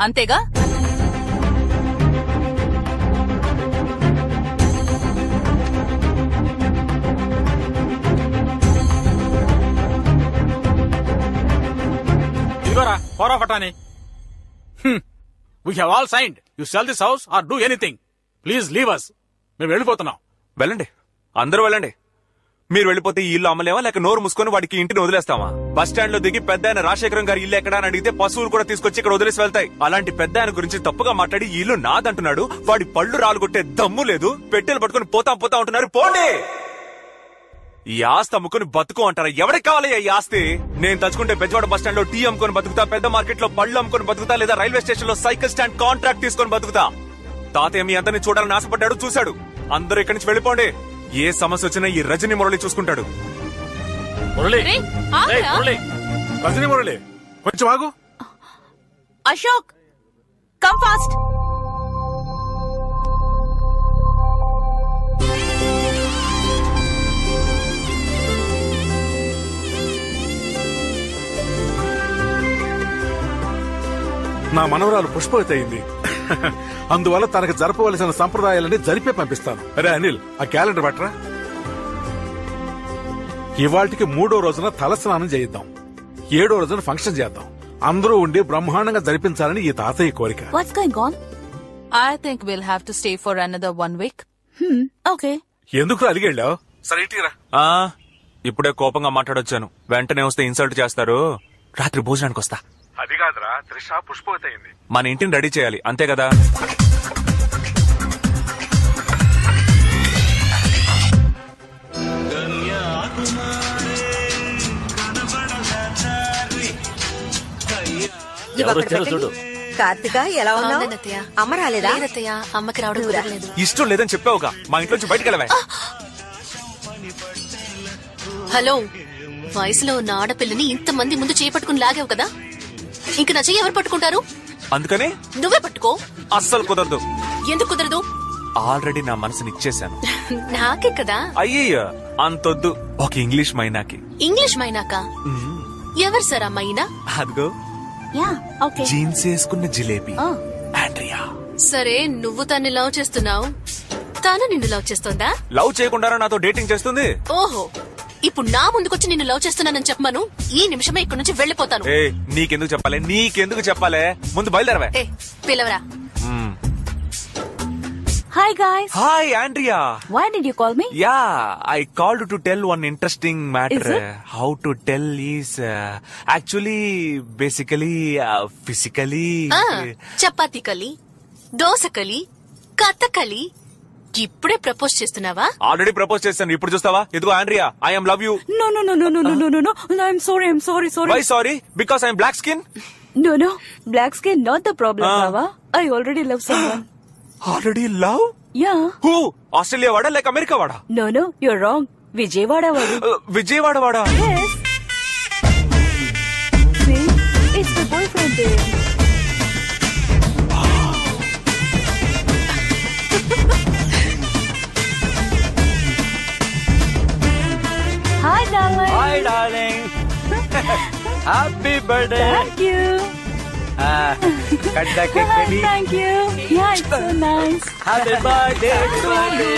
అంతేగా? ఇదిగోరా power of attorney. We have all signed. You sell this house or do anything. Please leave us. మేము వెళ్ళిపోతున్నాం. వెళ్ళండి, అందరూ వెళ్ళండి. మీరు వెళ్ళిపోతే ఈ ఇల్లు అమ్మలేమా, లేక నోరు మూసుకొని వాడికి ఇంటిని వదిలేస్తామా? బస్ స్టాండ్ లో దిగి పెద్ద ఆయన రాజశేఖరం గారి ఇల్లు ఎక్కడా అని అడిగితే పశువులు కూడా తీసుకొచ్చి ఇక్కడ వదిలేసి వెళ్తాయి. అలాంటి పెద్ద ఆయన గురించి తప్పుగా మాట్లాడి ఈ ఇల్లు నాదంటున్నాడు. వాడి పళ్ళు రాలుగొట్టే దమ్ము లేదు. పెట్టెలు పట్టుకుని పోతా ఉంటున్నారు. పోండి. ఈ ఆస్తి అమ్ముకుని బతుకు అంటారా? ఎవరికి కావాలి ఈ ఆస్తి? నేను తలుచుకుంటే బెజవాడ బస్ స్టాండ్ లో టీ అమ్ముకొని బతుకుతా, పెద్ద మార్కెట్ లో పళ్ళు అమ్ముకొని బతుకుతా, లేదా రైల్వే స్టేషన్ లో సైకిల్ స్టాండ్ కాంట్రాక్ట్ తీసుకొని బతుకుతా. తాతయ్య మీ అందరినీ చూడాలని ఆశపడ్డాడు, చూశాడు. అందరూ ఇక్కడి నుంచి వెళ్ళిపోండి. ఏ సమస్య వచ్చినా ఈ రజనీ మురళి చూసుకుంటాడు. రజనీ మురళి కొంచెం ఆగు. Ashok, come fast. నా మనవరాలు పుష్పవతి అయింది. అందువల్ల తనకు జరపవలసిన సంప్రదాయాలన్నీ జరిపే పంపిస్తాను. అరే అనిల్, ఆ క్యాలెండర్ పట్టరా. ఇవాళకి 3వ రోజున తలస్నానం చేయిద్దాం. 7వ రోజున ఫంక్షన్ చేద్దాం. అందరూ ఉండి బ్రహ్మాండంగా జరిపించాలని ఈ తాతయ్య కోరిక. What's going on? I think we'll have to stay for another 1 week. Okay. ఎందుకు అలిగెళ్ళావు? సరే ఇటీరా. ఇప్పుడే కోపంగా మాట్లాడొచ్చాను. వెంటనే వస్తే ఇన్సల్ట్ చేస్తారు. రాత్రి భోజనానికి వస్తా. అది కాదురా, త్రిష పుష్పవతి అయింది. మన ఇంటిని రెడీ చేయాలి, అంతే కదా? చూడు కార్తిక, ఎలా ఉన్నావు? అమ్మ రాలేదా? అమ్మకి రావడం కుదరలేదు. ఇష్టం లేదని చెప్పావుగా, మా ఇంట్లోంచి బయటకు వెళ్ళవే. హలో, వయసులో ఉన్న ఆడపిల్లని ఇంతమంది ముందు చేపట్టుకుని లాగావు కదా, ఇంక నా చెయ్యి ఎవరు పట్టుకుంటారు? అందుకని నువ్వే పట్టుకో. అస్సలు కుదరదు. ఎందుకు కుదరదు? ఆల్రెడీ నా మనసుని ఇచ్చేశాను. నాకే కదా. అయ్యయ్య, అంతొద్దు. ఒక ఇంగ్లీష్ మైనాకి. ఇంగ్లీష్ మైనాకా? ఎవరు సార్ ఆ మైనా? అదిగో జీన్స్ వేసుకున్న జిలేబీ, ఆండ్రియా. సరే, నువ్వు తన్ని లవ్ చేస్తున్నావు, తాను నిన్ను లవ్ చేస్తోందా? లవ్ చేయకుండా నాతో డేటింగ్ చేస్తుంది. ఓహో, ఇప్పుడు నా ముందుకొచ్చి నిన్ను లవ్ చేస్తున్నానని చెప్పమను. ఈ నిమిషమే ఇక్కడ నుంచి వెళ్లిపోతాను. నీకెందుకు చెప్పాలి? ముందు బయలుదేరవే. పిలవరా. Hi guys. Hi Andrea. Why did you call me? Yeah, I called to tell one interesting matter. Is it? How to tell is actually basically physically. Chapati కలి, దోశ కలి, కథకలి. ఇప్పుడే ప్రపోజ్ చేస్తున్నావా? ఆల్రెడీ ప్రపోజ్ చేశాను, ఇప్పుడు చూస్తావా? ఇదిగో Andrea, I am love you. No. I'm sorry. Why sorry? Because I am black skin? No. Black skin not the problem, Baba. I already love someone. Already love? Yeah. Who? Australia వాడా లేక America వాడా? No, you're wrong. Vijayawada wadu. Vijayawada వాడా? Yes. See, it's my boyfriend there. Hi, darling. Hi, darling. Happy birthday. Thank you. Cut the cake, baby. Thank you. Yeah, it's so nice. Happy birthday to me.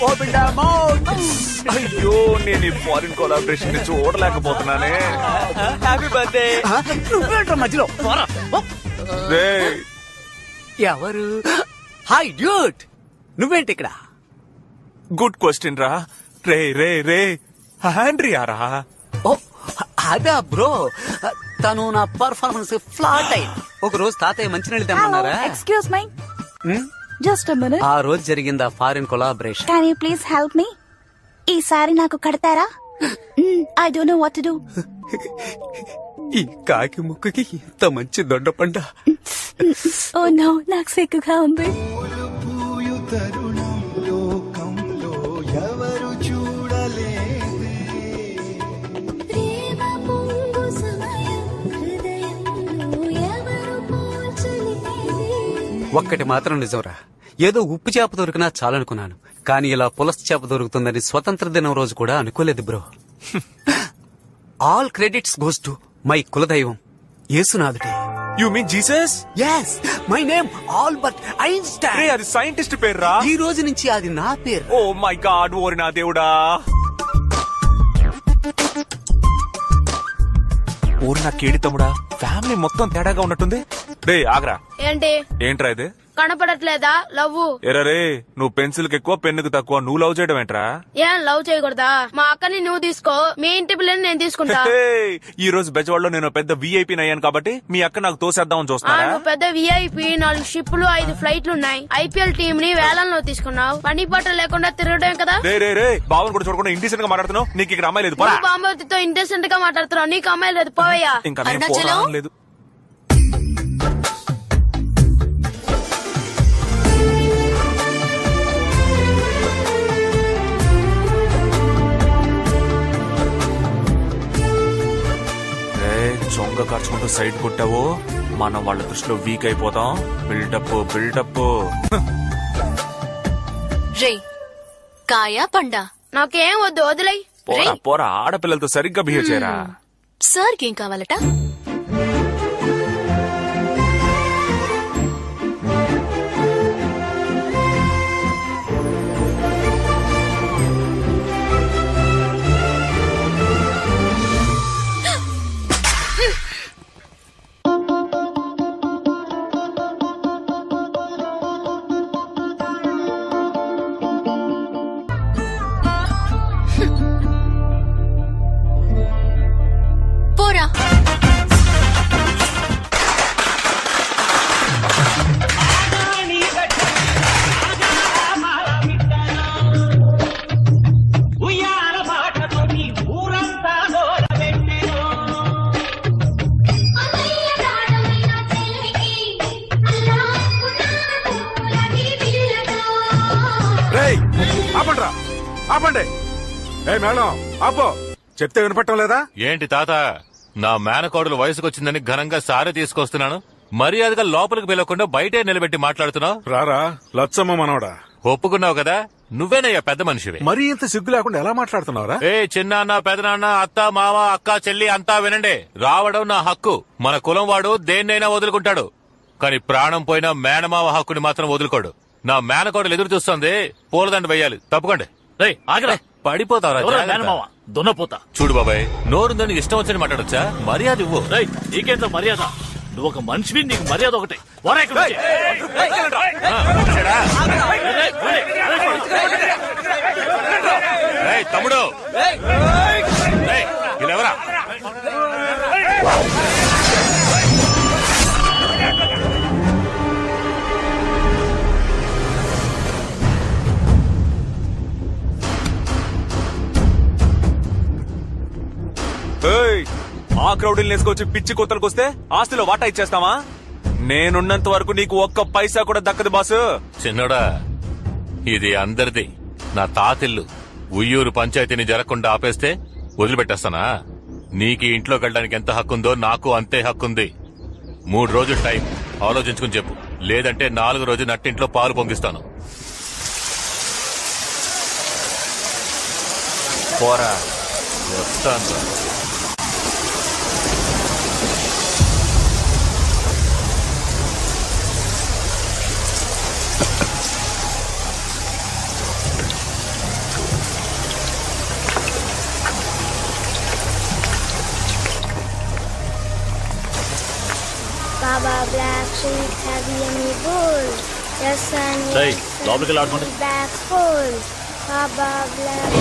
Open the mouth. అయ్యో, నేను ఈ foreign collaboration ని చూడలేకపోతున్నానే. Happy birthday. నువ్వేంట్రా మధ్యలో? ఎవరు? Hi duet, నువ్వేంటి ఇక్కడ? Good question రా. రే ఆండ్రియా రా. ఓ అదా బ్రో, తను నా పర్ఫార్మెన్స్ ఫ్లాట్ అయింది. ఒక రోజు తాతయ్య మంచినీళ్ళు తెమ్మన్నారా? Excuse me. Just a minute. ఆ రోజు జరిగింది ఆ foreign collaboration. Can you please help me? ఈసారి నాకు కడతారా? I don't know what to do. ఈ కాకి ముక్కుకి ఇంత మంచి దొండపండ. Oh no, నాకు సిగ్గుగా ఉంది. ఒక్కటి మాత్రం నిజంరా, ఏదో ఉప్పు చేప దొరికినా చాలనుకున్నాను, కానీ ఇలా పులస చేప దొరుకుతుందని స్వతంత్ర దినం రోజు కూడా అనుకోలేదు bro. All credits goes to my కులదైవం యేసునాథుడే. You mean Jesus? Yes, my name Albert Einstein. అది సైంటిస్ట్ పేర్రా. ఈ రోజు నుంచి అది నా పేరు. ఓ మై గాడ్, ఓరి నా దేవుడా. ఓరి నా కేడి తమ్ముడా, ఫ్యామిలీ మొత్తం తేడాగా ఉన్నట్టుంది. రే ఆగ్రా. ఏంటి? ఏంట్రా ఇది? కనపడట్లేదా? లవ్. ఎరరే, నువ్వు పెన్సిల్ కి ఎక్కువ పెన్నుకు తక్కువ, నువ్వు లవ్ చేయడం ఏంట్రా? ఏం లవ్ చేయకూడదా? మా అక్కని నువ్వు తీసుకో, మీ ఇంటి పిల్లని నేను తీసుకుంటా. ఈ రోజు బెజవాడలో నేను పెద్ద విఐపీ అయ్యాను కాబట్టి మీ అక్క నాకు తోసేద్దామని చూస్తున్నా. నువ్వు పెద్ద విఐపి, 4 షిప్లు 5 ఫ్లైట్లు ఉన్నాయి. ఐపీఎల్ టీమ్ ని వేలంలో తీసుకున్నావు. పని పాట లేకుండా తిరగడం కదా. రే బావన్ కూడా చూడకుండా ఇండిసెంట్ గా మాట్లాడుతున్నావు. నీకు ఇక్కడ అమ్మాయి లేదు. బాంబవతితో ఇంటెసెంట్ గా మాట్లాడుతున్నావు, నీకు అమ్మాయి లేదు. పోవయ్యా. ఇంకా నేను పోవడం లేదు. చొంగ ఖర్చుకుంటూ సైడ్ కొట్టావో మనం వాళ్ళ దృష్టిలో వీక్ అయిపోతాం. బిల్డప్. రే కాయా పండా? నాకేం వద్దు, వదిలేయ్. పోరా ఆడపిల్లలతో సరిగ్గా బిహేవ్ చేయరా. సార్కి ఏం కావాలట? పోరా. ఆపండి. మేడం ఆపో, చెప్తే వినపట్టం లేదా? ఏంటి తాత, నా మేనకోడలు వయసుకొచ్చిందని ఘనంగా సారి తీసుకొస్తున్నాను, మర్యాదగా లోపలికి పిలవకుండా బయటే నిలబెట్టి మాట్లాడుతున్నావు. రారా లచ్చమ్మ మనవడా. ఒప్పుకున్నావు కదా, నువ్వేనయ్యా పెద్ద మనిషివి. మరీ ఇంత సిగ్గు లేకుండా ఎలా మాట్లాడుతున్నావురా? చిన్నాన్న పెదనాన్న అత్త మామ అక్క చెల్లి అంతా వినండి. రావడం నా హక్కు. మన కులం వాడు దేన్నైనా వదులుకుంటాడు, కానీ ప్రాణం పోయినా మేనమావ హక్కుని మాత్రం వదులుకోడు. నా మేనకోడలు ఎదురు చూస్తోంది, పూలదండ వెయ్యాలి. తప్పకండి. పడిపోతావరా దున్నపోతా. చూడు బాబాయ్, నోరుందని ఇష్టం వచ్చని మాట్లాడొచ్చా? మర్యాద ఇవ్వు. నీకేంత మర్యాద? నువ్వు ఒక మనిషివి, నీకు మర్యాద ఒకటే. తమ్ముడు ఇలావరా. ఆ క్రౌడీని వేసుకొచ్చి పిచ్చి కొత్తలకు వస్తే ఆస్తిలో వాటా ఇచ్చేస్తావా? నేనున్నంత వరకు నీకు ఒక్క పైసా కూడా దక్కదు బాసు. చిన్నోడా, ఇది అందరిది, నా తాతిల్లు. ఉయ్యూరు పంచాయతీని జరగకుండా ఆపేస్తే వదిలిపెట్టేస్తానా? నీకు ఇంట్లోకి వెళ్ళడానికి ఎంత హక్కుందో నాకు అంతే హక్కుంది. 3 రోజులు టైం ఆలోచించుకుని చెప్పు, లేదంటే 4వ రోజు నట్టింట్లో పాలు పొంగిస్తాను. పోరా, వస్తాను. Baba Black Sheep, have you any bull? Yes, and yes, and back full. Baba Black.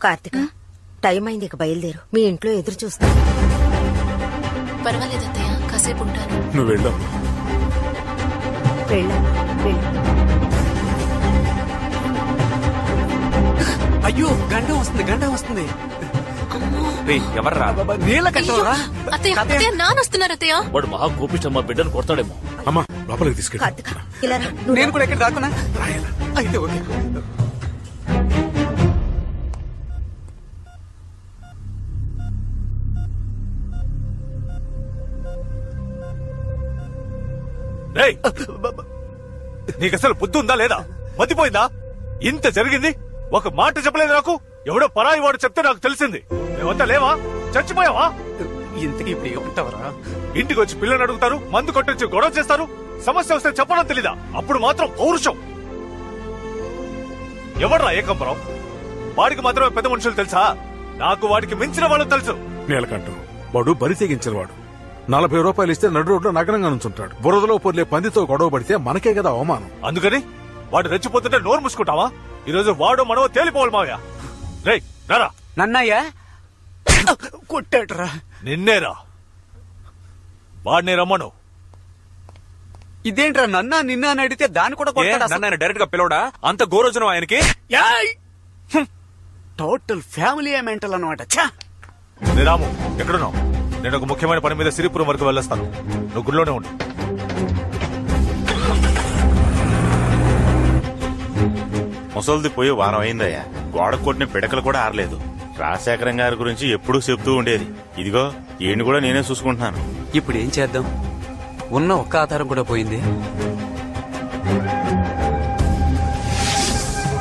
Karthika, time అయింది, ఇక బయలుదేరు. మీ ఇంట్లో ఎదురు చూస్తా. పర్వాలేదు అత్తయ్య, కాసేపు ఉంటాను. నువ్వు వెళ్ళమ్మా. అయ్యో గండం వస్తుంది. ఎవర్రా? నీళ్ళ కట్టరా? అత్తయ్య నానొస్తున్నారు అత్తయ్య. వాడు మహా కోపిష్టమ్మా, బిడ్డను కొడతాడేమో. అమ్మా లోపలికి తీసుకెళ్ళి. కార్తిక ఇలా రా. నువ్వు నేను కూడా ఎక్కడ రాకున్నా అయితే ఓకే. నీకు అసలు బుద్ధి ఉందా లేదా? మతిపోయిందా? ఇంత జరిగింది, ఒక మాట చెప్పలేదు నాకు. ఎవడో పరాయి వాడు చెప్తే నాకు తెలిసింది. మేమంతా లేవా? చచ్చిపోయావా? ఇంతకీ ఇప్పుడు ఇక ఉంటావరా? ఇంటికి వచ్చి పిల్లలు అడుగుతారు, మందు కొట్టొచ్చి గొడవ చేస్తారు. సమస్య వస్తే చెప్పడం తెలీదా? అప్పుడు మాత్రం పౌరుషం. ఎవడ్రా ఏకంబరం? వాడికి మాత్రమే పెద్ద మనుషులు తెలుసా? నాకు వాడికి మించిన వాళ్ళు తెలుసు. నీలకంఠం వాడు బరి తెగించిన వాడు. 40 రూపాయలు ఇస్తే నడు రోడ్లో నగరంగా నుంచుంటాడు. బురదలో పొర్లే పందితో గొడవ పడితే మనకే కదా అవమానం. అందుకని వాడు రెచ్చిపోతుంటే నోరు మూసుకుంటావా? ఈ రోజు వాడు మనో తేలిపోవాలి మావయ్య. రేయ్ రారా. నన్నయ్యా కొట్టాడరా? నిన్నేరా. వాడిని రమ్మను. ఇదేంట్రా నిన్న అని అడిగితే దాన్ని కూడా కొట్టాడు. డైరెక్ట్ గా పిలవడా? అంత గోరోజనం ఆయనకి. టోటల్ ఫ్యామిలీ మెంటల్ అనమాట. రాము ఎక్కడున్నావు? నేను ఒక ముఖ్యమైన పని మీద సిరిపురం వరకు వెళ్ళొస్తాను. నువ్వు గుడిలోనే ఉండు. ముసలిది పోయి వారం అయిందయ్యా. గోడ కొట్టిన పిడకలు కూడా ఆరలేదు. రాజశేఖరం గారి గురించి ఎప్పుడూ చెప్తూ ఉండేది. ఇదిగో ఈయన కూడా నేనే చూసుకుంటున్నాను. ఇప్పుడు ఏం చేద్దాం? ఉన్న ఒక్క ఆధారం కూడా పోయింది.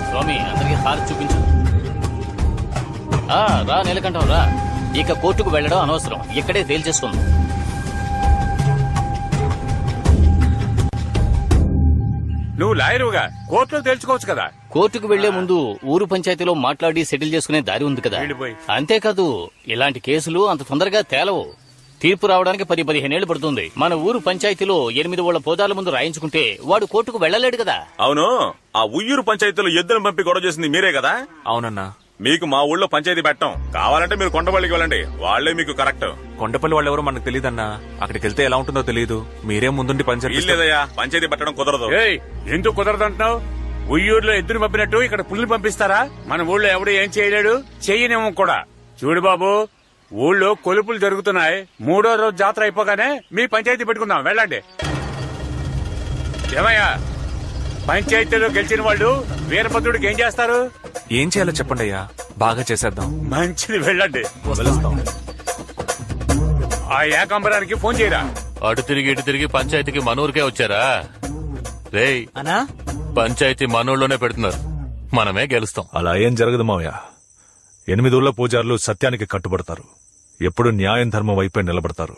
స్వామి అందరికి హారతి చూపించు. రా నీలకంఠం రా. ఇక కోర్టుకు వెళ్లడం అనవసరం, ఇక్కడే తేల్చేసుకుందాం. నువ్వు లాయరుగా కోర్టులో తేల్చుకోవచ్చు కదా. కోర్టుకు వెళ్లే ముందు ఊరు పంచాయతీలో మాట్లాడి సెటిల్ చేసుకునే దారి ఉంది కదా. అంతేకాదు ఇలాంటి కేసులు అంత తొందరగా తేలవు. తీర్పు రావడానికి 10-15 ఏళ్లు పడుతుంది. మన ఊరు పంచాయతీలో 8 ఊళ్ళ పోదాల ముందు రాయించుకుంటే వాడు కోర్టుకు వెళ్లలేడు కదా. అవును, ఆ ఉయ్యూరు పంచాయతీలో ఎద్దును పంపి గొడవ చేసింది మీరే కదా? అవునన్నా. మీకు మా ఊళ్ళో పంచాయతీ పెట్టం. కావాలంటే మీరు కొండపల్లికి వెళ్ళండి, వాళ్లే మీకు కరెక్ట్. కొండపల్లి వాళ్ళెవరో మనకు తెలియదన్నా. అక్కడికి వెళ్తే ఎలా ఉంటుందో తెలియదు. మీరే ముందుండి పంచాయతీ. లేదయ్యా, పంచాయతీ పెట్టడం కుదరదు. ఎందుకు కుదరదు అంటున్నావు? ఉయ్యూరులో ఎద్దును పంపినట్టు ఇక్కడ పుల్ని పంపిస్తారా? మన ఊళ్ళో ఎవడు ఏం చేయలేడు, చెయ్యనేమో కూడా. చూడు బాబు, ఊళ్ళో కొలుపులు జరుగుతున్నాయి. 3వ రోజు జాతర అయిపోగానే మీ పంచాయతీ పెట్టుకుందాం, వెళ్ళండి. ఏమయ్యా, పంచాయతీలో గెలిచిన వాళ్ళు వీరభద్రుడికి ఏం చేస్తారు? ఏం చేయాలో చెప్పండి అయ్యా, బాగా చేసేద్దాం. మంచిది, వెళ్ళండి. ఆ ఏకాంబరానికి ఫోన్ చేయరా. అటు తిరిగి ఇటు తిరిగి పంచాయతీకి మనూరికే వచ్చారా? రేయ్ అనా, పంచాయతీ మనూర్లోనే పెడుతున్నారు, మనమే గెలుస్తాం. అలా ఏం జరగదు మావయ్య. 8 ఊళ్ళ పూజారులు సత్యానికి కట్టుబడతారు. ఎప్పుడు న్యాయం ధర్మం వైపే నిలబడతారు.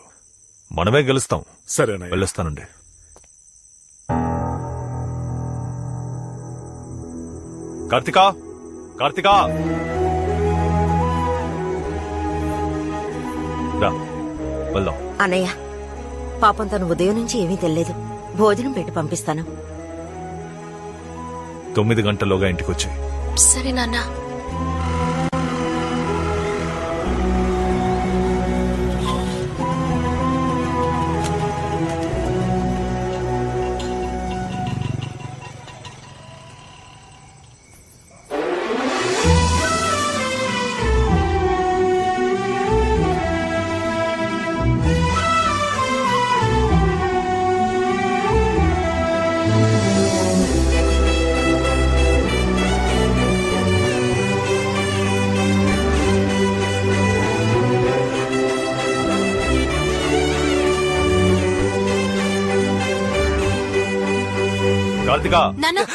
మనమే గెలుస్తాం. సరేనా, వెళ్ళొస్తానండి. కార్తికా, కార్తికా రా వెళ్దాం. అన్నయ్య, పాపం తను ఉదయం నుంచి ఏమీ తెలియదు. భోజనం పెట్టి పంపిస్తాను. 9 గంటల్లోగా ఇంటికి వచ్చి. సరే నాన్న. కార్తికా, నాన్న